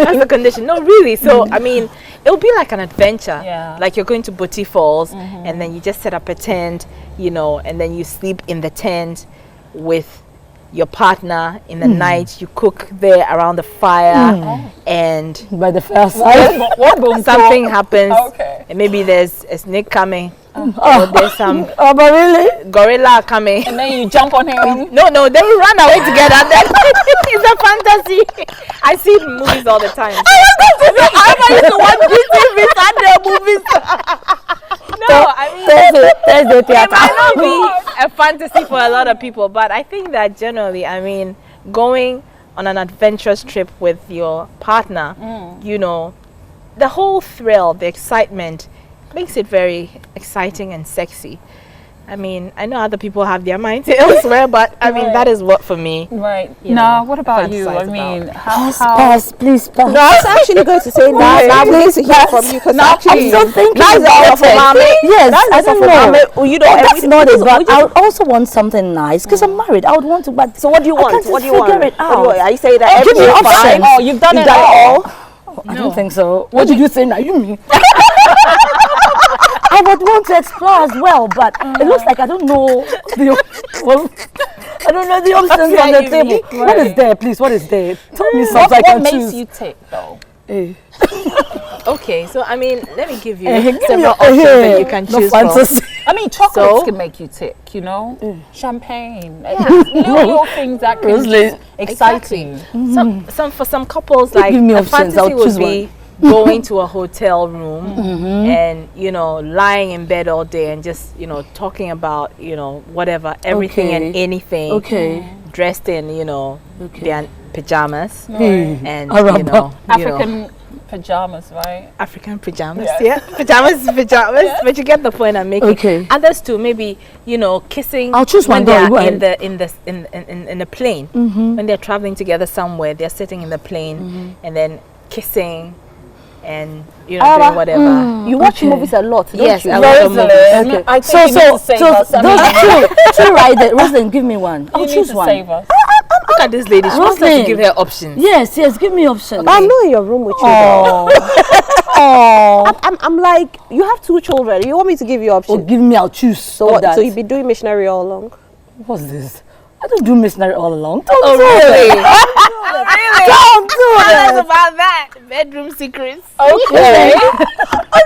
S2: That's the condition. No, really. So I mean, it'll be like an adventure.
S4: Yeah.
S2: Like you're going to Boti Falls, and then you just set up a tent, you know, and then you sleep in the tent with your partner in the night. You cook there around the fire, and
S1: By the fireside.
S2: something happens.
S4: Okay.
S2: And maybe there's a snake coming, or there's some
S1: Oh, but really?
S2: gorilla coming.
S4: And then you jump on him.
S2: No, they will run away together. Then it's a fantasy. I see it in movies all the time. I used to watch TV Sunday movies. No, I mean,
S1: Thursday
S2: it
S1: theater.
S2: might not be a fantasy for a lot of people, but I think that generally, I mean, going on an adventurous trip with your partner, you know, the whole thrill, the excitement makes it very exciting and sexy. I mean, I know other people have their minds elsewhere, but I mean, that is what for me.
S4: Right.
S2: You
S4: Now,
S2: know,
S4: what about you? I
S2: fantasize
S4: mean,
S2: about.
S1: Pass, please pass.
S3: No, I was actually going to say now. Now we need to hear from you because actually,
S1: I'm still thinking
S3: now is
S1: about
S3: the offer,
S1: it. Yes, I don't know.
S3: You know,
S1: That's not it, but I would also want something nice because I'm married. I would want to, but
S3: So what do you
S1: I
S3: want?
S1: can't
S3: What do you
S1: figure
S3: want?
S1: it
S3: What do you want?
S1: out.
S3: Are you saying that
S1: Give me
S3: everything is fine?
S1: options.
S4: oh, you've done
S3: You've
S4: it
S3: done
S4: all.
S3: it all?
S1: I don't think so. What did you say now? You mean? I would want to explore as well, but it looks like I don't know I don't know the options on the table. What is there, please? What is there? Tell me something I
S4: What
S1: can
S4: makes
S1: choose.
S4: you tick, though?
S2: Okay, so I mean, let me give you
S1: Give me
S2: several
S1: a-
S2: options that you can
S1: no
S2: choose from.
S1: fantasy.
S4: I mean, chocolates
S2: So?
S4: can make you tick, you know? Champagne. Little things that can
S1: Rosalie.
S4: exciting.
S2: Some for some couples,
S1: You
S2: like
S1: give me
S2: a
S1: options,
S2: fantasy
S1: I'll
S2: would
S1: choose
S2: be going to a hotel room and you know lying in bed all day and just you know talking about you know whatever everything and
S1: Okay.
S2: anything.
S1: Okay.
S2: Dressed in you know their pajamas and
S1: Araba.
S2: you know
S4: African pajamas, right?
S2: African pajamas. Yeah, pajamas, but you get the point I'm making.
S1: Okay.
S2: Others too, maybe you know kissing.
S1: I'll choose
S2: when
S1: one, go
S2: they're
S1: ahead.
S2: in the plane. When they're traveling together somewhere, they're sitting in the plane and then kissing and you know doing whatever.
S3: You watch movies a lot, don't
S2: Yes,
S3: you?
S2: I love
S4: Rosalind,
S2: movies.
S1: Okay.
S4: I think you need to save us. I mean,
S1: those two right there. Rosalind, give me one. I'll
S4: you need
S1: choose
S4: to
S1: one.
S4: save us.
S2: Look at this lady. She wants us to
S1: Rosalind.
S2: give her options.
S1: Yes, give me options.
S3: But I'm not in your room with you. though.
S1: Oh,
S3: I'm like, you have 2 children. You want me to give you
S1: oh,
S3: options?
S1: give me. I'll choose.
S3: So what? So you've been doing missionary all along?
S1: What's this? I don't do missionary all along.
S2: Oh really?
S1: Don't do
S2: Tell us
S1: it.
S2: about that. Bedroom secrets.
S4: Okay.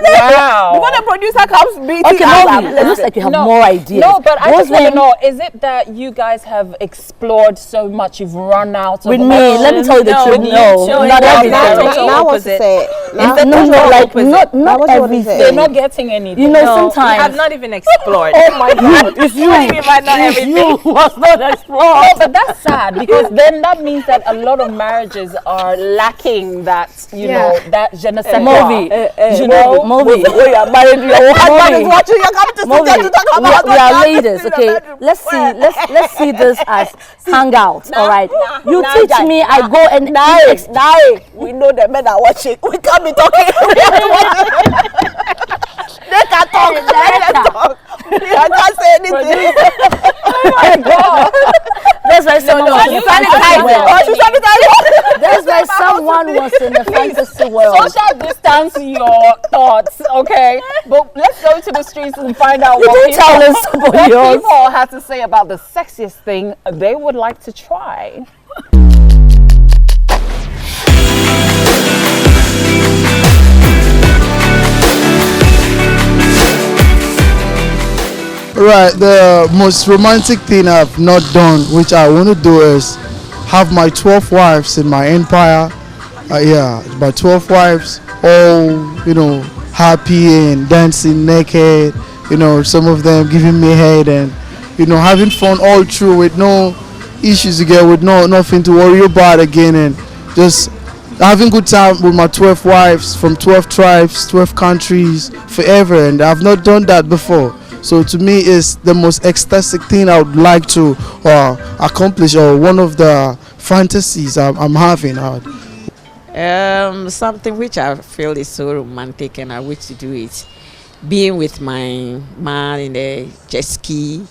S4: Wow.
S3: When the producer comes beating
S1: Okay,
S3: us up,
S1: Mommy, it looks like you have
S4: No,
S1: more ideas.
S4: No, but I just want to
S1: Rosalind,
S4: know, is it that you guys have explored so much you've run out of
S1: with me, let me tell you the
S2: No,
S1: truth.
S2: with you
S1: No,
S2: too.
S1: not
S2: No,
S1: everything.
S2: no,
S3: now, now what's to
S2: opposite.
S3: say? Now,
S1: No, like not
S3: Now, what do you want to
S1: everything.
S3: say?
S4: They're not getting anything.
S1: You know,
S2: No, we
S1: sometimes.
S2: have not even explored.
S1: Oh my God! It's you.
S2: What do you mean by not
S1: It's
S2: everything?
S1: you was not explored.
S4: No, but that's sad because then that means that a lot of marriages are lacking that, you know, that je ne sais quoi.
S1: Movi,
S4: you know,
S1: Movi.
S3: When you are married, your husband is watching. You're coming to sit there to talk about
S1: we are ladies, okay? Let's see this as hangout, all right? You teach me, I go and
S3: Now, we know the men are watching. We can't be talking. They can talk. Let them talk. I can't say anything.
S1: That's why someone was in the fantasy world.
S3: Oh, she's sanitizing.
S1: That's why someone was in the fantasy world.
S4: social distance your thoughts, okay? But let's go to the streets and find out what
S1: didn't tell us somebody else.
S4: people have to say about the sexiest thing they would like to try.
S9: Right, the most romantic thing I've not done, which I want to do, is have my 12 wives in my empire. Yeah, my 12 wives, all, you know, happy and dancing naked, you know, some of them giving me head and, you know, having fun all through with no issues again, with nothing to worry about again, and just having good time with my 12 wives from 12 tribes, 12 countries, forever. And I've not done that before. So to me, it's the most ecstatic thing I would like to accomplish, or one of the fantasies I'm having.
S11: Something which I feel is so romantic and I wish to do it. Being with my man in the jet ski,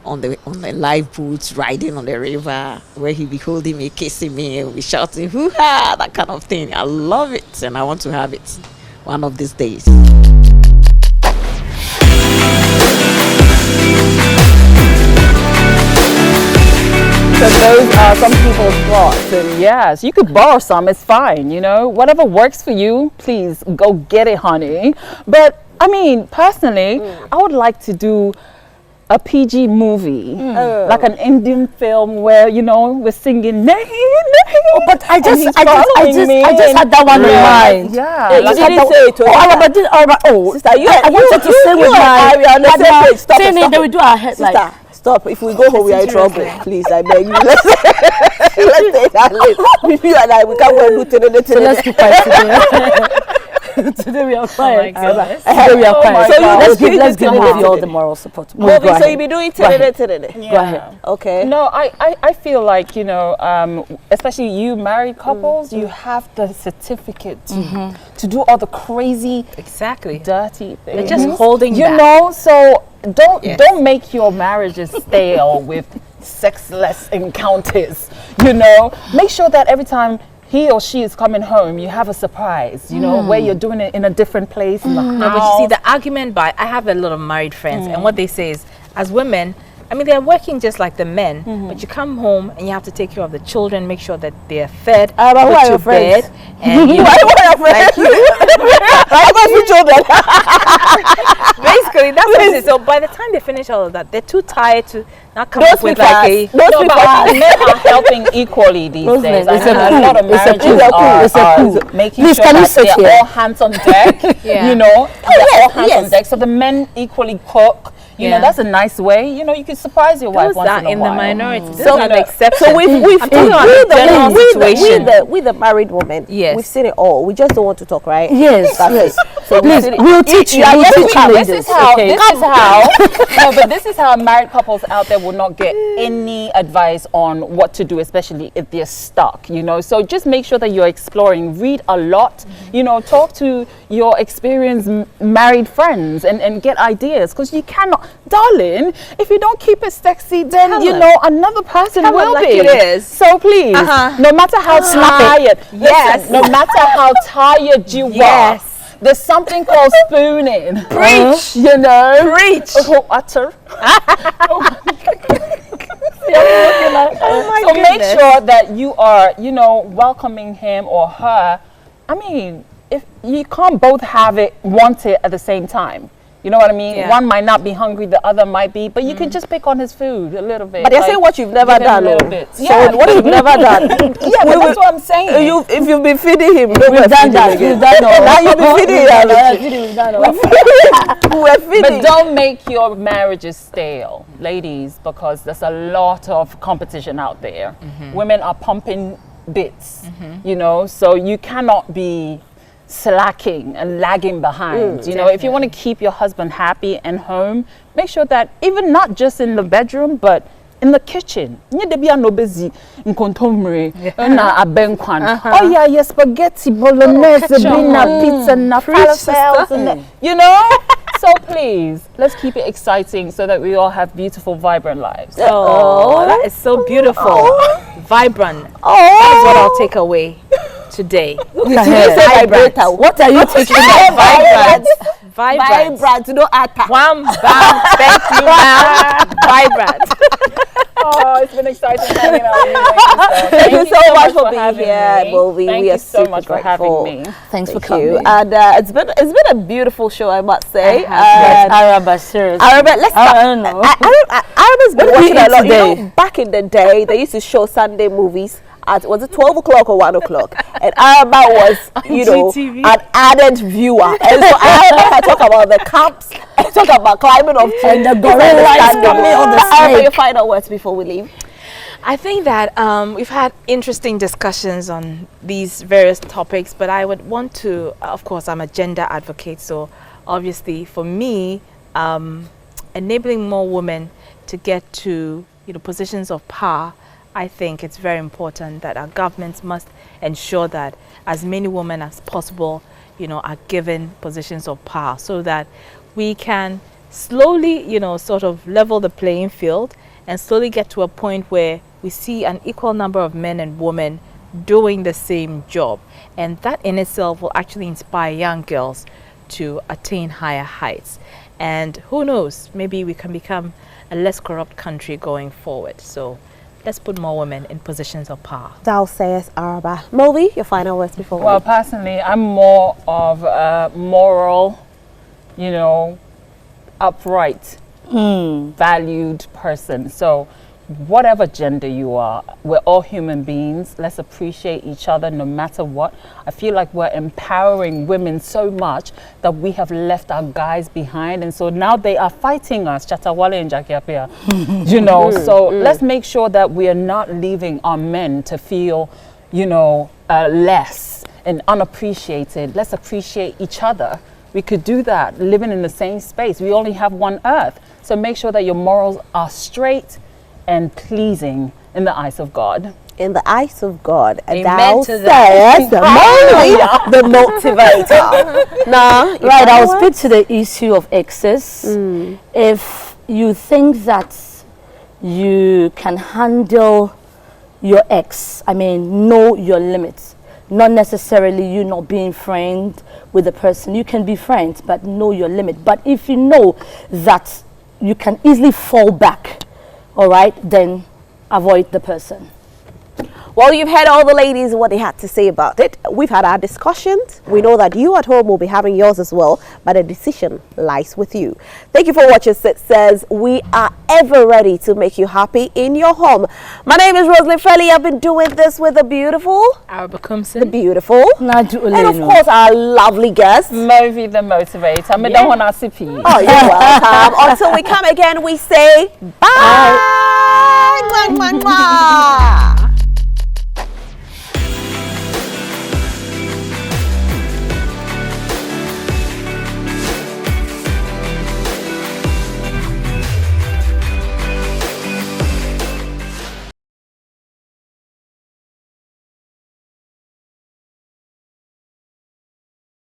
S11: on the lifeboat, riding on the river, where he be holding me, kissing me, and be shouting, hoo-ha, that kind of thing. I love it, and I want to have it one of these days.
S4: So those are some people's thoughts, and yes, you could borrow some, it's fine, you know, whatever works for you, please go get it, honey. But I mean, personally, I would like to do a PG movie, like an Indian film where, you know, we're singing Nahi, Nahi.
S1: Oh, but I just had that one in mind.
S4: Yeah.
S3: You didn't say it.
S1: Sister, I wanted to sing with my.
S3: We are on the same page. Stop.
S1: Then we do our head
S3: Sister,
S1: like.
S3: stop. If we go home, we are in trouble. Please, I beg you. Let's take that list. You and I, we can't go and do today.
S1: So let's keep quiet. Today we are quiet.
S3: Today we are quiet.
S1: So let's give Movi all the moral support.
S3: Movi, so you be doing today.
S1: Go ahead.
S3: Okay.
S4: No, I feel like, you know, especially you married couples, you have the certificate to do all the crazy, dirty things.
S2: They're just holding
S4: you
S2: back.
S4: know, so don't make your marriages stale with sexless encounters. You know, make sure that every time he or she is coming home, you have a surprise, you know, where you're doing it in a different place in the house.
S2: No, but you see, the argument I have a lot of married friends, and what they say is, as women, I mean, they're working just like the men, but you come home and you have to take care of the children, make sure that they're fed,
S3: but who are your friends?
S2: and you
S3: Like you? Children.
S2: Basically, that's what it is. So by the time they finish all of that, they're too tired to not come up with like a...
S4: No, but men are helping equally these days.
S1: It's
S4: a lot of marriages are making sure that they're all hands on deck, you know, they're all hands on deck. So the men equally cook. You know, that's a nice way. You know, you can surprise your wife once in a while.
S2: The minority.
S3: So,
S2: an exception.
S3: So we've the married women.
S2: Yes.
S3: We've seen it all. We just don't want to talk, right?
S1: Yes.
S3: Yes. So
S1: please, we'll teach you.
S4: This is how. No, but this is how married couples out there will not get any advice on what to do, especially if they're stuck. You know, so just make sure that you're exploring. Read a lot. You know, talk to your experienced married friends and get ideas, because you cannot. Darling, if you don't keep it sexy, then you know another person will
S2: like
S4: be.
S2: it is.
S4: So please, no matter how tired, listen, no matter how tired you are, there's something called spooning.
S2: Preach,
S4: you know.
S2: Preach.
S4: Oh, utter.
S2: Oh my
S4: goodness. Make sure that you are, you know, welcoming him or her. I mean, if you can't both want it at the same time. You know what I mean? One might not be hungry, the other might be, but you can just pick on his food a little bit.
S3: But they're saying what you've never done. So what you've never done.
S4: That's what I'm saying.
S3: If you've been feeding him,
S1: we've done that. We've done
S3: now you've been feeding him. We're feeding.
S4: But don't make your marriages stale, ladies, because there's a lot of competition out there. Women are pumping bits, you know, so you cannot be slacking and lagging behind. You know, if you want to keep your husband happy and home, make sure that even not just in the bedroom, but in the kitchen. Oh yeah, spaghetti, bolognese, pizza, falafels, you know. So please, let's keep it exciting so that we all have beautiful, vibrant lives.
S2: Oh, that is so beautiful. Vibrant. That is what I'll take away today.
S3: Vibrant.
S1: What are you taking?
S2: Vibrant.
S3: Vibrant. No atta.
S2: Wham, bam, thank you, ma'am. Vibrant.
S4: Oh, it's been exciting hanging out with you.
S3: Thank you so much for being here, Movi.
S4: Thank you so much for having me.
S1: Thanks for coming.
S3: And it's been a beautiful show, I must say.
S1: Yes, Araba, seriously.
S3: Araba, let's start.
S1: I don't know.
S3: Araba's been
S1: What
S3: watching a lot.
S1: today?
S3: You know, back in the day, they used to show Sunday movies at, was it 12 o'clock or 1 o'clock? And Araba was, you know, an added viewer. And so Araba had talk about the camps, and talk about climbing of trees.
S1: And the gorillas coming on the
S3: Araba, your
S1: snake.
S3: final words before we leave.
S2: I think that we've had interesting discussions on these various topics, but I would want to, of course, I'm a gender advocate, so obviously for me, enabling more women to get to positions of power, I think it's very important that our governments must ensure that as many women as possible, are given positions of power, so that we can slowly, sort of level the playing field and slowly get to a point where we see an equal number of men and women doing the same job. And that in itself will actually inspire young girls to attain higher heights. And who knows, maybe we can become a less corrupt country going forward. So let's put more women in positions of power.
S3: Thou sayest, Araba. Moby, your final words before
S4: Well, personally, I'm more of a moral, upright, valued person. So whatever gender you are, we're all human beings. Let's appreciate each other no matter what. I feel like we're empowering women so much that we have left our guys behind, and so now they are fighting us. Chatawale and Jakiapia. So let's make sure that we are not leaving our men to feel, less and unappreciated. Let's appreciate each other. We could do that living in the same space. We only have one earth. So make sure that your morals are straight and pleasing in the eyes of God.
S3: In the eyes of God.
S2: Amen to
S3: that. The motivator.
S1: Right, I'll speak to the issue of exes. If you think that you can handle your ex, know your limits. Not necessarily you not being friends with the person. You can be friends, but know your limit. But if you know that you can easily fall back, all right, then avoid the person.
S3: Well, you've heard all the ladies what they had to say about it. We've had our discussions. We know that you at home will be having yours as well, but the decision lies with you. Thank you for watching. It says we are ever ready to make you happy in your home. My name is Rosalie Felly. I've been doing this with the beautiful, the beautiful, and of course our lovely guest,
S4: Movi the motivator.
S3: Oh, you're welcome. Until we come again, we say bye. Mwah, mwah, mwah.